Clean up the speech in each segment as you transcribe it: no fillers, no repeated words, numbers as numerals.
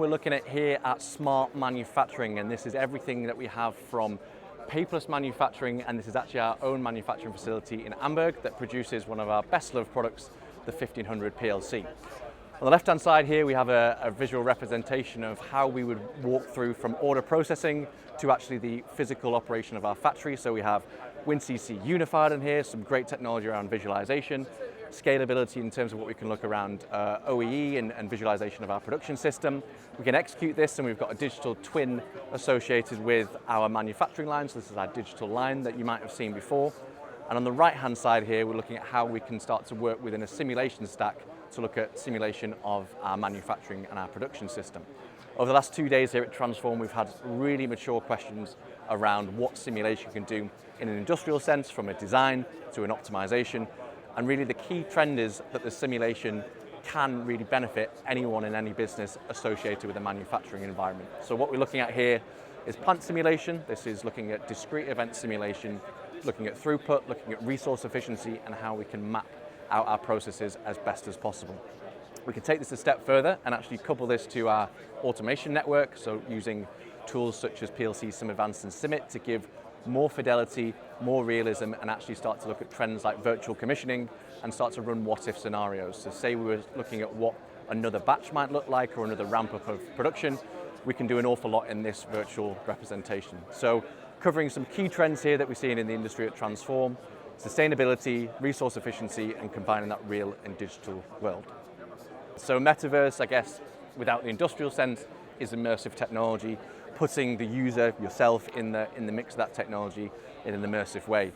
We're looking at here at smart manufacturing, and this is everything that we have from paperless manufacturing, and this is actually our own manufacturing facility in Amberg that produces one of our best loved products, the 1500 PLC. On the left hand side here we have a visual representation of how we would walk through from order processing to actually the physical operation of our factory. So we have WinCC Unified in here, some great technology around visualization, scalability in terms of what we can look around OEE and visualization of our production system. We can execute this, and we've got a digital twin associated with our manufacturing line. So this is our digital line that you might have seen before. And on the right hand side here, we're looking at how we can start to work within a simulation stack to look at simulation of our manufacturing and our production system. Over the last 2 days here at Transform, we've had really mature questions around what simulation can do in an industrial sense, from a design to an optimization. And really the key trend is that the simulation can really benefit anyone in any business associated with a manufacturing environment. So what we're looking at here is plant simulation. This is looking at discrete event simulation, looking at throughput, looking at resource efficiency, and how we can map out our processes as best as possible. We can take this a step further and actually couple this to our automation network, so using tools such as PLC, Sim Advanced and SIMATIC to give more fidelity, more realism, and actually start to look at trends like virtual commissioning and start to run what-if scenarios. So say we were looking at what another batch might look like or another ramp-up of production, we can do an awful lot in this virtual representation. So covering some key trends here that we're seeing in the industry at Transform: sustainability, resource efficiency, and combining that real and digital world. So Metaverse, I guess, without the industrial sense, is immersive technology, putting the user, yourself, in the mix of that technology in an immersive way.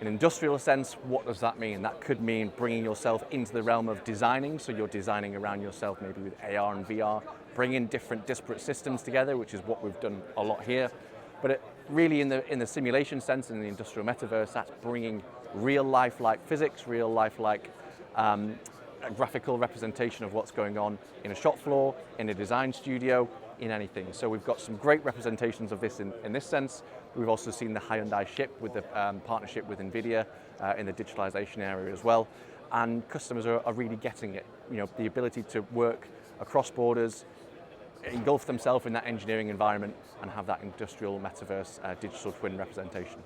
In an industrial sense, what does that mean? That could mean bringing yourself into the realm of designing, so you're designing around yourself maybe with AR and VR, bringing different disparate systems together, which is what we've done a lot here. But really in the simulation sense, in the industrial metaverse, that's bringing real lifelike physics, real lifelike graphical representation of what's going on in a shop floor, in a design studio, in anything. So we've got some great representations of this in this sense. We've also seen the Hyundai ship with the partnership with NVIDIA in the digitalisation area as well. And customers are really getting it. You know, the ability to work across borders, engulf themselves in that engineering environment, and have that industrial metaverse digital twin representation.